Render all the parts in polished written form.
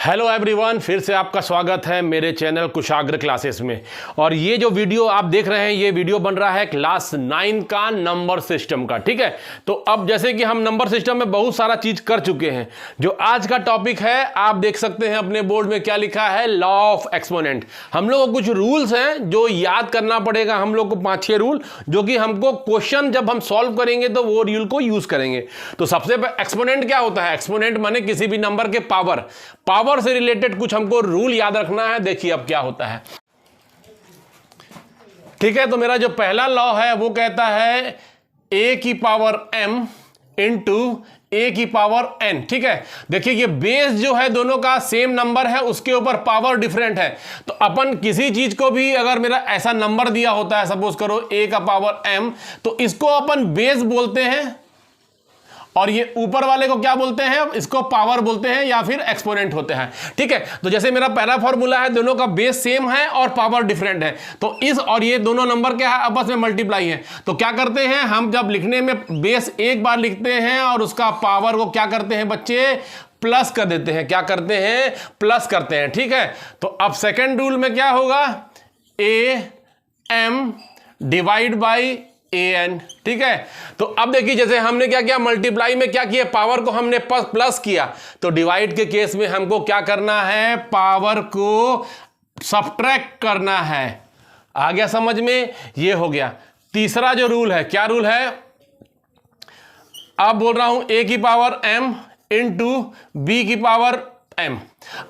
Hello everyone, फिर से आपका स्वागत है मेरे चैनल कुशाग्र क्लासेस में। और ये जो वीडियो आप देख रहे हैं, ये वीडियो बन रहा है क्लास 9 का नंबर सिस्टम का। ठीक है, तो अब जैसे कि हम नंबर सिस्टम में बहुत सारा चीज कर चुके हैं, जो आज का टॉपिक है आप देख सकते हैं अपने बोर्ड में क्या लिखा है, लॉ ऑफ एक्सपोनेंट। हम लोग को कुछ रूल्स हैं जो याद करना पड़ेगा, हम लोग को 5-6 रूल, जो कि हमको क्वेश्चन जब हम सॉल्व करेंगे तो वो रूल को यूज करेंगे। तो सबसे एक्सपोनेंट क्या होता है? एक्सपोनेंट माने किसी भी नंबर के पावर से रिलेटेड कुछ हमको रूल याद रखना है। देखिए अब क्या होता है। ठीक है, तो मेरा जो पहला लॉ है वो कहता है a की पावर m इंटू a की पावर n। ठीक है, देखिए ये बेस जो है दोनों का सेम नंबर है, उसके ऊपर पावर डिफरेंट है। तो अपन किसी चीज को भी अगर मेरा ऐसा नंबर दिया होता है, सपोज करो a का पावर m, तो इसको अपन बेस बोलते हैं और ये ऊपर वाले को क्या बोलते हैं? इसको पावर बोलते हैं या फिर एक्सपोनेंट होते हैं। ठीक है, तो जैसे मेरा पहला फॉर्मूला है, दोनों का बेस सेम है और पावर डिफरेंट है, तो इस और ये दोनों नंबर क्या है, आपस में मल्टीप्लाई है। तो क्या करते हैं हम, जब लिखने में बेस एक बार लिखते हैं और उसका पावर को क्या करते हैं बच्चे, प्लस कर देते हैं। क्या करते हैं? प्लस करते हैं। ठीक है, तो अब सेकेंड रूल में क्या होगा, A M divide by an। ठीक है, तो अब देखिए जैसे हमने क्या किया, मल्टीप्लाई में क्या किया, पावर को हमने प्लस किया, तो डिवाइड के केस में हमको क्या करना है, पावर को सब्ट्रैक्ट करना है। आ गया समझ में? ये हो गया। तीसरा जो रूल है, क्या रूल है, अब बोल रहा हूं a की पावर m इंटू b की पावर m।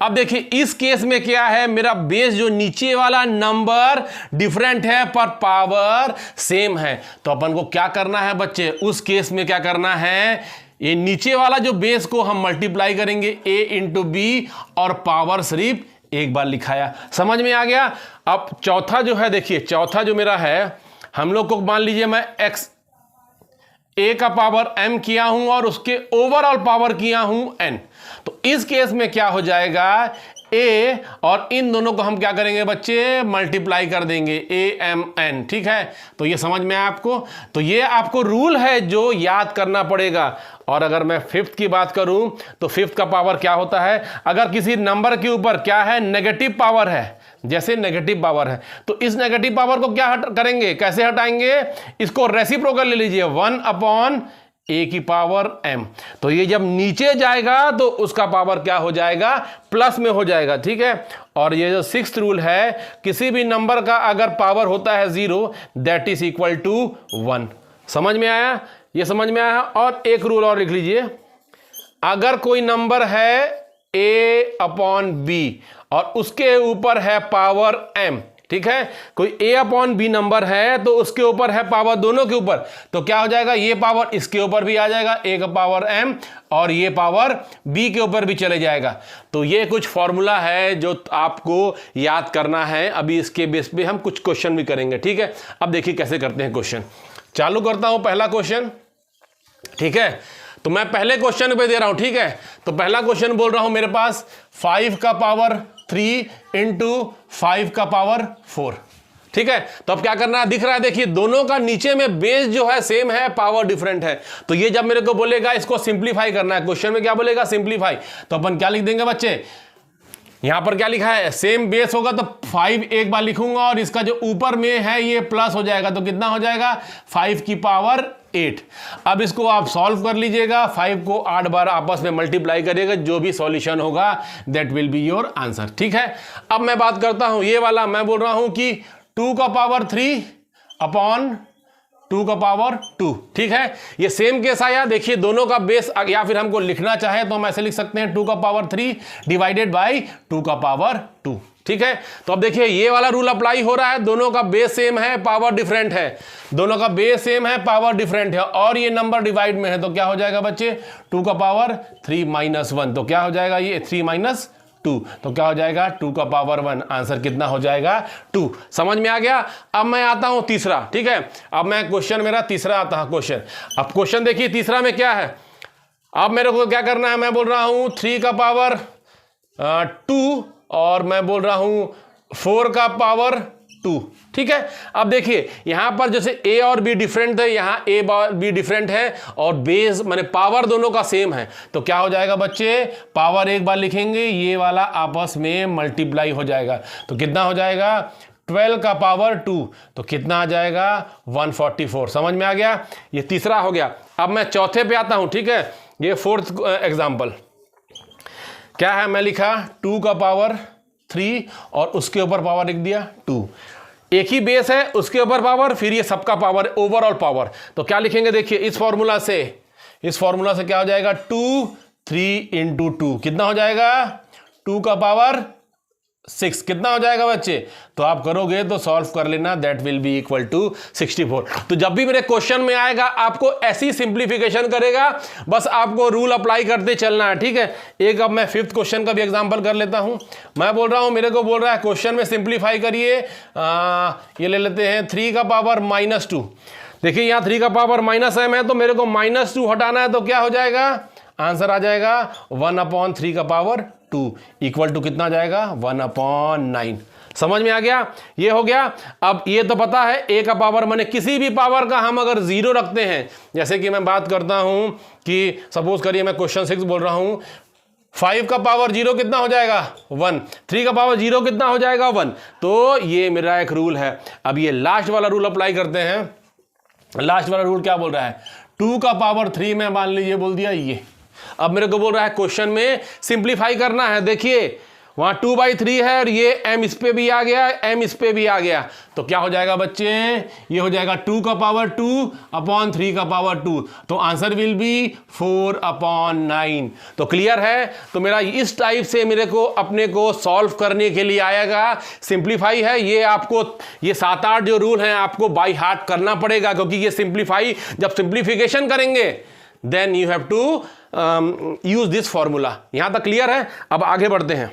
अब देखिए इस केस में क्या है, मेरा बेस जो नीचे वाला नंबर डिफरेंट है पर पावर सेम है। तो अपन को क्या करना है बच्चे, उस केस में क्या करना है, ये नीचे वाला जो बेस को हम मल्टीप्लाई करेंगे a इंटू बी और पावर सिर्फ एक बार लिखाया। समझ में आ गया? अब चौथा जो है, देखिए चौथा जो मेरा है, हम लोग को मान लीजिए मैं x a का पावर m किया हूं और उसके ओवरऑल पावर किया हूं n। तो इस केस में क्या हो जाएगा, a और इन दोनों को हम क्या करेंगे बच्चे, मल्टीप्लाई कर देंगे, a m n। ठीक है, तो ये समझ में आया आपको? तो ये आपको रूल है जो याद करना पड़ेगा। और अगर मैं फिफ्थ की बात करूं तो फिफ्थ का पावर क्या होता है, अगर किसी नंबर के ऊपर क्या है, नेगेटिव पावर है, जैसे नेगेटिव पावर है, तो इस नेगेटिव पावर को क्या करेंगे, कैसे हटाएंगे, इसको रेसिप्रोकल ले लीजिए, 1 अपॉन a की पावर m। तो ये जब नीचे जाएगा तो उसका पावर क्या हो जाएगा, प्लस में हो जाएगा। ठीक है, और ये जो सिक्स्थ रूल है, किसी भी नंबर का अगर पावर होता है 0, दैट इज इक्वल टू 1। समझ में आया? ये समझ में आया? और एक रूल और लिख लीजिए, अगर कोई नंबर है a अपॉन b और उसके ऊपर है पावर m, ठीक है, कोई a अपॉन b नंबर है तो उसके ऊपर है पावर दोनों के ऊपर, तो क्या हो जाएगा, ये पावर इसके ऊपर भी आ जाएगा, a का पावर m, और ये पावर b के ऊपर भी चले जाएगा। तो ये कुछ फॉर्मूला है जो आपको याद करना है। अभी इसके बेस पे हम कुछ क्वेश्चन भी करेंगे। ठीक है, अब देखिए कैसे करते हैं क्वेश्चन। चालू करता हूं पहला क्वेश्चन। ठीक है, तो मैं पहले क्वेश्चन पे दे रहा हूं। ठीक है, तो पहला क्वेश्चन बोल रहा हूं मेरे पास 5 का पावर 3 इंटू 5 का पावर 4। ठीक है, तो अब क्या करना है, दिख रहा है, देखिए दोनों का नीचे में बेस जो है सेम है, पावर डिफरेंट है। तो ये जब मेरे को बोलेगा इसको सिंप्लीफाई करना है, क्वेश्चन में क्या बोलेगा, सिंप्लीफाई, तो अपन क्या लिख देंगे बच्चे, यहां पर क्या लिखा है, सेम बेस होगा तो 5 एक बार लिखूंगा और इसका जो ऊपर में है ये प्लस हो जाएगा, तो कितना हो जाएगा, 5 की पावर 8। अब इसको आप सॉल्व कर लीजिएगा, 5 को 8 बार आपस में मल्टीप्लाई करिएगा, जो भी सॉल्यूशन होगा that will be your answer. ठीक है, अब मैं बात करता हूं ये वाला, मैं बोल रहा हूं कि 2 का पावर 3 अपॉन 2 का पावर 2। ठीक है, ये सेम केस आया, देखिए दोनों का बेस, या फिर हमको लिखना चाहे तो हम ऐसे लिख सकते हैं 2 का पावर 3 डिवाइडेड बाई 2 का पावर 2। ठीक है, तो अब देखिए ये वाला रूल अप्लाई हो रहा है, दोनों का बेस सेम है, पावर डिफरेंट है, दोनों का बेस सेम है, पावर डिफरेंट है, और ये नंबर डिवाइड में है, तो क्या हो जाएगा बच्चे, 2 का पावर 3 माइनस 1, तो क्या हो जाएगा, ये 3 माइनस 2, तो क्या हो जाएगा, 2 का पावर 1। आंसर कितना हो जाएगा, 2। समझ में आ गया? अब मैं आता हूं तीसरा। ठीक है, अब मैं क्वेश्चन, मेरा तीसरा आता है क्वेश्चन। अब क्वेश्चन देखिए तीसरा में क्या है, अब मेरे को क्या करना है, मैं बोल रहा हूं 3 का पावर 2 और मैं बोल रहा हूं 4 का पावर 2। ठीक है। अब देखिए यहां पर जैसे ए और बी डिफरेंट है, यहां ए बी डिफरेंट है और बेस माने पावर दोनों का सेम है, तो क्या हो जाएगा बच्चे, पावर एक बार लिखेंगे, ये वाला आपस में मल्टीप्लाई हो जाएगा, तो कितना हो जाएगा 12 का पावर 2, तो कितना आ जाएगा 144। समझ में आ गया, ये तीसरा हो गया। अब मैं चौथे पे आता हूं, ठीक है। ये फोर्थ एग्जांपल क्या है, मैं लिखा 2 का पावर 3 और उसके ऊपर पावर लिख दिया 2, एक ही बेस है उसके ऊपर पावर, फिर ये सबका पावर, ओवरऑल पावर। तो क्या लिखेंगे देखिए, इस फॉर्मूला से क्या हो जाएगा 2 3 इंटू 2 कितना हो जाएगा 2 का पावर 6 कितना हो जाएगा बच्चे, तो आप करोगे तो सॉल्व कर लेना, that will be equal to 64। तो जब भी मेरे क्वेश्चन में आएगा आपको ऐसी सिंप्लीफिकेशन करेगा, बस आपको रूल अप्लाई करते चलना है, ठीक है। एक अब मैं फिफ्थ क्वेश्चन का भी एग्जांपल कर लेता हूं। मैं बोल रहा हूं, मेरे को बोल रहा है क्वेश्चन में सिंप्लीफाई करिए, ये ले लेते हैं 3 का पावर -2। देखिए यहां 3 का पावर -m है, तो मेरे को -2 हटाना है, तो क्या हो जाएगा, आंसर आ जाएगा 1/3 का पावर 2 इक्वल टू कितना जाएगा 1/9। समझ में आ गया, ये हो गया। अब ये तो पता है ए का पावर माने किसी भी पावर का हम अगर 0 रखते हैं, जैसे कि मैं बात करता हूं कि सपोज करिए मैं क्वेश्चन 6 बोल रहा हूं, 5 का पावर 0 कितना हो जाएगा 1, 3 का पावर 0 कितना हो जाएगा 1, तो ये मेरा एक रूल है। अब ये लास्ट वाला रूल अप्लाई करते हैं। लास्ट वाला रूल क्या बोल रहा है, 2 का पावर 3 में मान लीजिए बोल दिया ये। अब मेरे को बोल रहा है क्वेश्चन में सिंप्लीफाई करना है, देखिए वहां 2/3 है और ये m इस पे भी आ गया, m इस पे भी आ गया, तो क्या हो जाएगा बच्चे, ये हो जाएगा 2 का पावर 2/3 का पावर 2, तो आंसर विल बी 4/9। तो क्लियर है, तो मेरा इस टाइप से मेरे को अपने को सॉल्व करने के लिए आएगा। सिंप्लीफाई है ये, आपको ये 7-8 जो रूल हैं आपको बाय हार्ट करना पड़ेगा, क्योंकि ये सिंप्लीफाई जब सिंप्लीफिकेशन करेंगे then you have to use this formula. यहां तक क्लियर है। अब आगे बढ़ते हैं,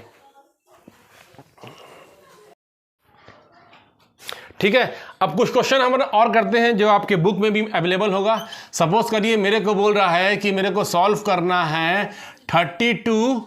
ठीक है। अब कुछ क्वेश्चन हम और करते हैं जो आपके बुक में भी अवेलेबल होगा। सपोज करिए मेरे को बोल रहा है कि मेरे को सॉल्व करना है 32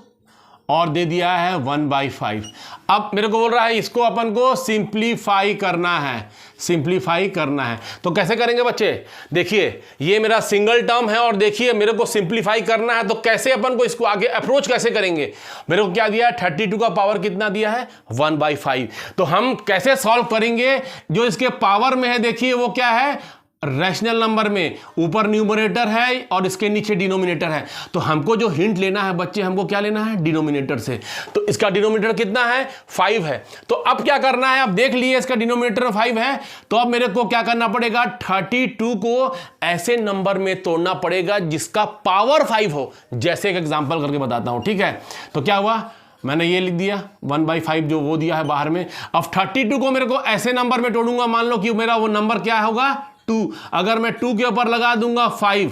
और दे दिया है 1/5। अब मेरे को बोल रहा है इसको अपन को सिंप्लीफाई करना है, सिंप्लीफाई करना है। तो कैसे करेंगे बच्चे, देखिए ये मेरा सिंगल टर्म है और देखिए मेरे को सिंप्लीफाई करना है, तो कैसे अपन को इसको आगे अप्रोच कैसे करेंगे। मेरे को क्या दिया है 32 का पावर कितना दिया है 1/5, तो हम कैसे सॉल्व करेंगे, जो इसके पावर में है देखिए वो क्या है रैशनल नंबर में, ऊपर न्यूमरेटर है और इसके नीचे डिनोमिनेटर है, तो हमको जो हिंट लेना है बच्चे, हमको क्या लेना है डिनोमिनेटर से। तो इसका डिनोमिनेटर कितना है 5 है, तो अब क्या करना है, अब देख लिए इसका डिनोमिनेटर 5 है, तो अब मेरे को क्या करना पड़ेगा 32 को ऐसे नंबर में तोड़ना पड़ेगा जिसका पावर 5 हो। जैसे एक एग्जांपल करके बताता हूं, ठीक है। तो क्या हुआ, मैंने ये लिख दिया 1/5 जो वो दिया है बाहर में। अब 32 को मेरे को ऐसे नंबर में तोड़ूंगा, मान लो कि मेरा वो नंबर क्या होगा 2, अगर मैं 2 के ऊपर लगा दूंगा 5,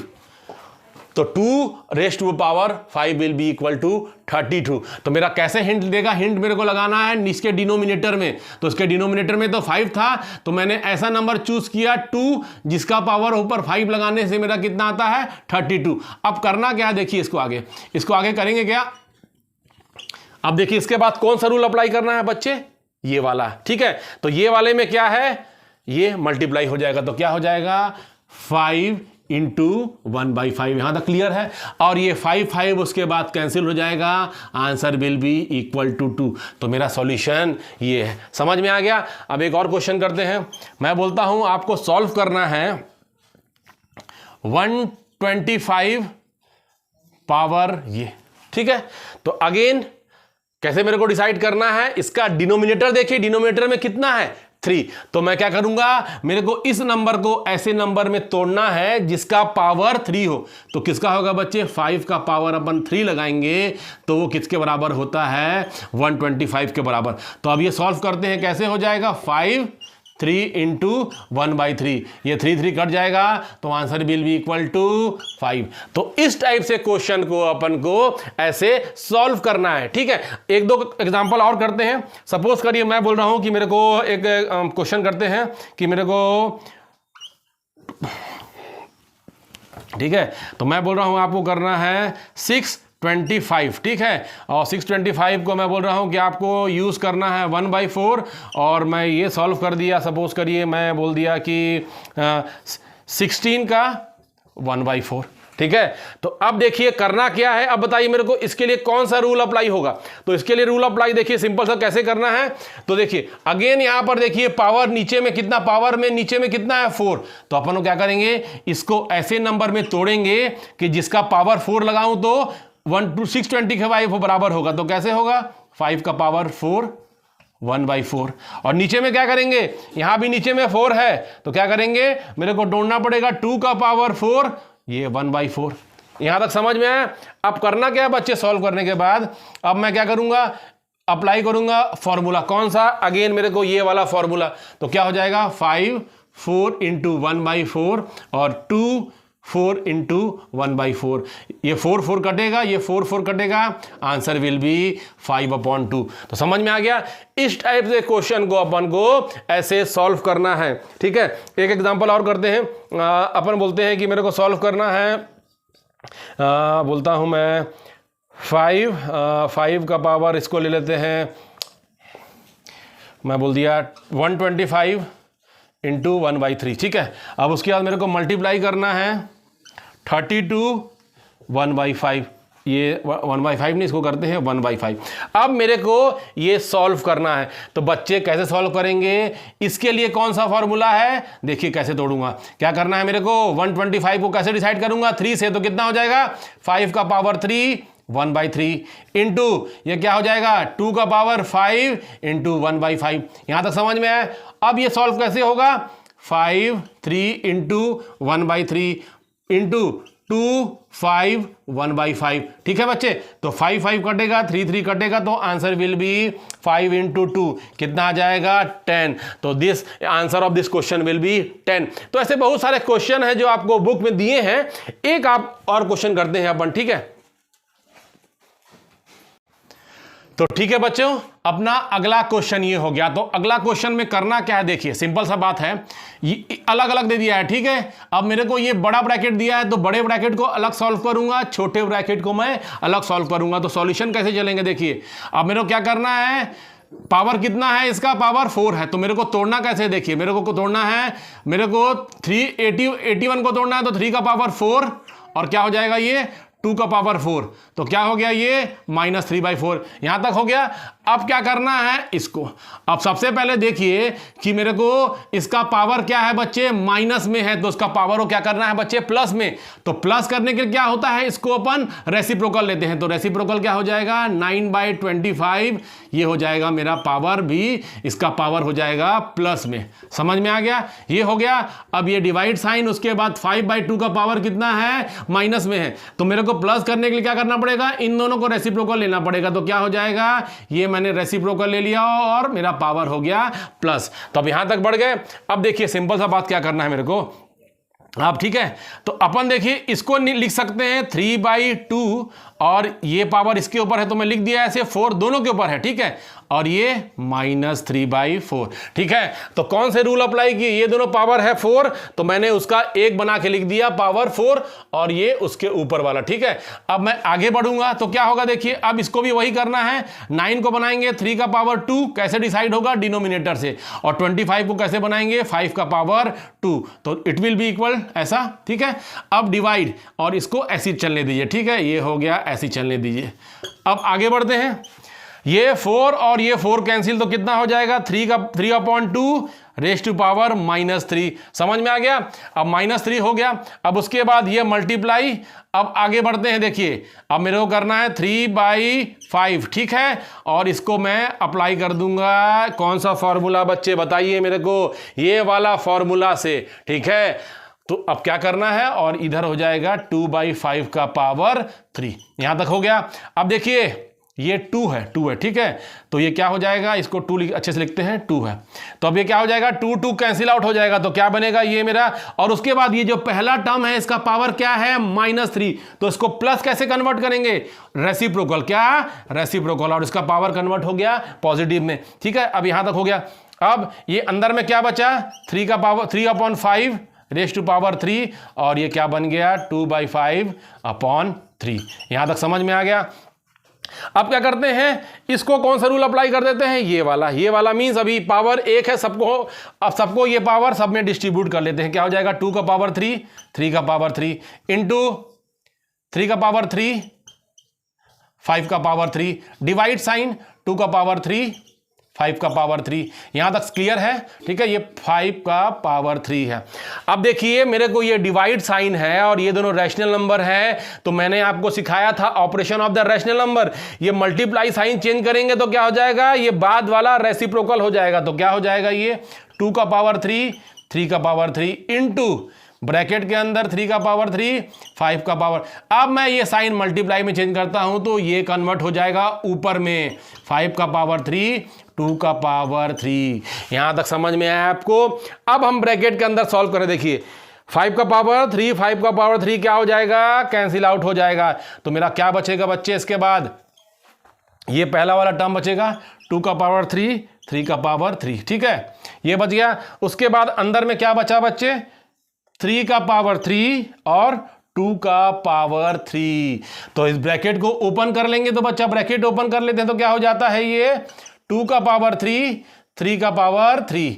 तो 2 raise to power 5 will be equal to 32। तो मेरा कैसे हिंट देगा, हिंट मेरे को लगाना है इसके डिनोमिनेटर में, तो इसके डिनोमिनेटर में तो 5 था, तो मैंने ऐसा नंबर चूज किया 2 जिसका पावर ऊपर 5 लगाने से मेरा कितना आता है 32। अब करना क्या है देखिए, इसको आगे करेंगे क्या। अब देखिए इसके बाद कौन सा रूल अप्लाई करना है बच्चे, ये वाला, ठीक है। तो ये वाले में क्या है, ये मल्टीप्लाई हो जाएगा, तो क्या हो जाएगा 5 इंटू 1/5, यहां तक क्लियर है। और ये 5 उसके बाद कैंसिल हो जाएगा, answer will be equal to 2। तो मेरा सॉल्यूशन ये है, समझ में आ गया। अब एक और क्वेश्चन करते हैं। मैं बोलता हूं आपको सॉल्व करना है 125 पावर ये, ठीक है। तो अगेन कैसे मेरे को डिसाइड करना है, इसका डिनोमिनेटर देखिए, डिनोमिनेटर में कितना है 3, तो मैं क्या करूंगा, मेरे को इस नंबर को ऐसे नंबर में तोड़ना है जिसका पावर 3 हो। तो किसका होगा बच्चे, 5 का पावर अपन 3 लगाएंगे तो वो किसके बराबर होता है 125 के बराबर। तो अब ये सॉल्व करते हैं, कैसे हो जाएगा 5 3 इंटू 1/3, ये 3 कट जाएगा, तो answer will be equal to 5। तो इस टाइप से क्वेश्चन को अपन को ऐसे सॉल्व करना है, ठीक है। एक दो एग्जांपल और करते हैं। सपोज करिए मैं बोल रहा हूं कि मेरे को एक क्वेश्चन करते हैं कि मेरे को, ठीक है, तो मैं बोल रहा हूं आपको करना है 6 625, ठीक है। और 625 को मैं बोल रहा हूँ कि आपको यूज़ करना है 1/4, और मैं ये सॉल्व कर दिया। सपोज करिए मैं बोल दिया कि 16 का 1/4, ठीक है। तो अब देखिए करना क्या है, अब बताइए मेरे को इसके लिए कौन सा रूल अप्लाई होगा। तो इसके लिए रूल अप्लाई देखिए सिंपल सा कैसे करना है। तो देखिए अगेन यहां पर देखिए पावर नीचे में कितना, पावर में नीचे में कितना है 4। तो अपन लोग क्या करेंगे, इसको ऐसे नंबर में तोड़ेंगे कि जिसका पावर 4 लगाऊं तो 1 to 625 बराबर होगा। तो कैसे होगा, 5 का पावर 4 1/4। और नीचे में क्या करेंगे, यहां भी नीचे में 4 है तो क्या करेंगे, मेरे को तोड़ना पड़ेगा 2 का पावर 4, ये 1/4। यहां तक समझ में आया। अब करना क्या है बच्चे, सॉल्व करने के बाद अब मैं क्या करूंगा, अप्लाई करूंगा फॉर्मूला। कौन सा, अगेन मेरे को ये वाला फॉर्मूला। तो क्या हो जाएगा 5 4 × 1/4 और 2 4 × 1/4। ये 4 4 कटेगा, ये 4 4 कटेगा, आंसर विल बी 5/2। तो समझ में आ गया। इस टाइप से क्वेश्चन को अपन को ऐसे सॉल्व करना है, ठीक है। एक एग्जांपल और करते हैं। अपन बोलते हैं कि मेरे को सॉल्व करना है, बोलता हूं मैं 5 का पावर इसको ले लेते हैं, मैं बोल दिया 125 × 1/3, ठीक है। अब उसके बाद मेरे को मल्टीप्लाई करना है 32 1/5, ये 1/5 नहीं, इसको करते हैं 1/5। अब मेरे को ये सॉल्व करना है। तो बच्चे कैसे सॉल्व करेंगे, इसके लिए कौन सा फॉर्मूला है, देखिए कैसे तोड़ूंगा। क्या करना है मेरे को, 125 को कैसे डिसाइड करूंगा, 3 से। तो कितना हो जाएगा, 5 का पावर 3 1/3 इंटू ये क्या हो जाएगा 2 का पावर 5 × 1/5। यहां तक समझ में आया। अब ये सॉल्व कैसे होगा, 5 3 × 1/3 इंटू 2 5 1/5, ठीक है बच्चे। तो 5 5 कटेगा, 3 3 कटेगा, तो आंसर विल बी 5 × 2 कितना आ जाएगा 10। तो this answer of this question will be 10। तो ऐसे बहुत सारे क्वेश्चन हैं जो आपको बुक में दिए हैं। एक आप और क्वेश्चन करते हैं अपन, ठीक है। तो ठीक है बच्चों, अपना अगला क्वेश्चन ये हो गया। तो अगला क्वेश्चन में करना क्या है, देखिए सिंपल सा बात है, ये अलग अलग दे दिया है, ठीक है। अब मेरे को ये बड़ा ब्रैकेट दिया है तो बड़े ब्रैकेट को अलग सॉल्व करूंगा, छोटे ब्रैकेट को मैं अलग सॉल्व करूंगा। तो सॉल्यूशन कैसे चलेंगे, देखिए अब मेरे को क्या करना है, पावर कितना है इसका, पावर 4 है। तो मेरे को तोड़ना कैसे, देखिए मेरे को तोड़ना है, मेरे को 381 को तोड़ना है। तो 3 का पावर 4 और क्या हो जाएगा ये 2 का पावर 4, तो क्या हो गया ये -3/4। यहां तक हो गया। अब क्या करना है इसको, अब सबसे पहले देखिए कि मेरे को इसका पावर क्या है बच्चे, माइनस में है, तो उसका पावर को क्या करना है बच्चे, प्लस में। तो प्लस करने के लिए क्या होता है, इसको अपन रेसिप्रोकल लेते हैं। तो रेसिप्रोकल क्या हो जाएगा 9/25, ये हो जाएगा मेरा पावर भी, इसका पावर हो जाएगा प्लस में। समझ में आ गया, ये हो गया। अब ये डिवाइड साइन, उसके बाद 5/2 का पावर कितना है, माइनस में है। तो मेरे को प्लस करने के लिए क्या करना पड़ेगा, इन दोनों को रेसिप्रोकल लेना पड़ेगा। तो क्या हो जाएगा, ये मैंने रेसिप्रोकल ले लिया और मेरा पावर हो गया प्लस। तो अब यहां तक बढ़ गए। अब देखिए सिंपल सा बात क्या करना है मेरे को, आप ठीक है। तो अपन देखिए इसको लिख सकते हैं 3/2 और ये पावर इसके ऊपर है तो मैं लिख दिया ऐसे, 4 दोनों के ऊपर है, ठीक है। और ये -3/4, ठीक है। तो कौन से रूल अप्लाई किए, ये दोनों पावर है 4 तो मैंने उसका एक बना के लिख दिया पावर 4 और ये उसके ऊपर वाला, ठीक है। अब मैं आगे बढ़ूंगा तो क्या होगा, देखिए अब इसको भी वही करना है। 9 को बनाएंगे 3 का पावर 2, कैसे डिसाइड होगा, डिनोमिनेटर से। और 25 को कैसे बनाएंगे 5 का पावर 2, तो इट विल बी इक्वल ऐसा, ठीक है। अब डिवाइड और इसको ऐसे चलने दीजिए, ठीक है। ये हो गया, ऐसे चलने दीजिए। अब आगे बढ़ते हैं, ये 4 और ये 4 कैंसिल, तो कितना हो जाएगा 3/2 रेज़ टू पावर -3। समझ में आ गया। अब -3 हो गया। अब उसके बाद ये मल्टीप्लाई। अब आगे बढ़ते हैं, देखिए अब मेरे को करना है 3/5, ठीक है। और इसको मैं अप्लाई कर दूंगा, कौन सा फॉर्मूला बच्चे बताइए मेरे को, ये वाला फॉर्मूला से, ठीक है। तो अब क्या करना है, और इधर हो जाएगा 2/5 का पावर 3। यहां तक हो गया। अब देखिए ये 2 है, ठीक है। तो ये क्या हो जाएगा, इसको 2 अच्छे से लिखते हैं, 2 है। तो अब ये क्या हो जाएगा, 2 कैंसिल आउट हो जाएगा। तो क्या बनेगा ये मेरा, और उसके बाद ये जो पहला टर्म है इसका पावर क्या है -3, तो इसको प्लस कैसे कन्वर्ट करेंगे, रेसिप्रोकल, क्या रेसिप्रोकल, और इसका पावर कन्वर्ट हो गया पॉजिटिव में, ठीक है। अब यहां तक हो गया। अब ये अंदर में क्या बचा, 3 का पावर 3/5 रेज टू पावर 3 और ये क्या बन गया 2/5/3। यहां तक समझ में आ गया। अब क्या करते हैं, इसको कौन सा रूल अप्लाई कर देते हैं, ये वाला मींस अभी पावर 1 है सबको, अब सबको ये पावर सब में डिस्ट्रीब्यूट कर लेते हैं। क्या हो जाएगा 2 का पावर 3, 3 का पावर 3 इंटू 3 का पावर 3, 5 का पावर 3, डिवाइड साइन 2 का पावर 3, 5 का पावर 3। यहां तक क्लियर है, ठीक है। ये 5 का पावर 3 है। अब देखिए मेरे को ये डिवाइड साइन है और ये दोनों रैशनल नंबर है, तो मैंने आपको सिखाया था operation of the rational number. ये मल्टीप्लाई साइन चेंज करेंगे तो क्या हो जाएगा, ये बाद वाला रेसिप्रोकल हो जाएगा। तो क्या हो जाएगा, ये 2 का पावर 3, 3 का पावर 3 इंटू ब्रैकेट के अंदर 3 का पावर 3, 5 का पावर। अब मैं ये साइन मल्टीप्लाई में चेंज करता हूं तो ये कन्वर्ट हो जाएगा ऊपर में 5 का पावर 3, 2 का पावर 3। यहां तक समझ में आया आपको। अब हम ब्रैकेट के अंदर सॉल्व करें। देखिए 5 का पावर 3, 5 का पावर 3 क्या हो जाएगा, कैंसिल आउट हो जाएगा। तो मेरा क्या बचेगा बच्चे, इसके बाद ये पहला वाला टर्म बचेगा 2 का पावर 3, 3 का पावर 3, ठीक है, ये बच गया। उसके बाद अंदर में क्या बचा बच्चे, 3 का पावर 3 और 2 का पावर 3। तो इस ब्रैकेट को ओपन कर लेंगे तो बच्चा ब्रैकेट ओपन कर लेते हैं तो क्या हो जाता है, ये 2 का पावर 3, 3 का पावर 3,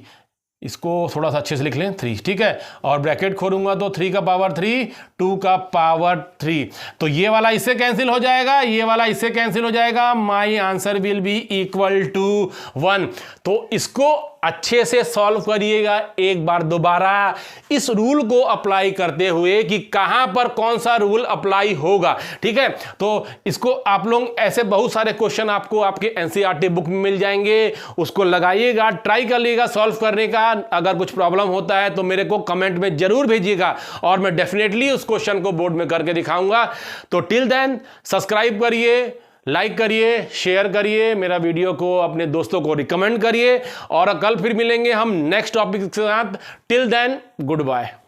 इसको थोड़ा सा अच्छे से लिख लें 3, ठीक है। और ब्रैकेट खोलूंगा तो 3 का पावर 3, 2 का पावर 3। तो ये वाला इससे कैंसिल हो जाएगा, ये वाला इससे कैंसिल हो जाएगा। My answer will be equal to 1। तो इसको अच्छे से सॉल्व करिएगा एक बार दोबारा, इस रूल को अप्लाई करते हुए कि कहां पर कौन सा रूल अप्लाई होगा, ठीक है। तो इसको आप लोग ऐसे बहुत सारे क्वेश्चन आपको आपके एनसीईआरटी बुक में मिल जाएंगे, उसको लगाइएगा, ट्राई कर लीजिएगा सॉल्व करने का। अगर कुछ प्रॉब्लम होता है तो मेरे को कमेंट में जरूर भेजिएगा और मैं डेफिनेटली उस क्वेश्चन को बोर्ड में करके दिखाऊंगा। तो टिल देन सब्सक्राइब करिए, लाइक करिए, शेयर करिए, मेरा वीडियो को अपने दोस्तों को रिकमेंड करिए और कल फिर मिलेंगे हम नेक्स्ट टॉपिक के साथ। Till then good bye.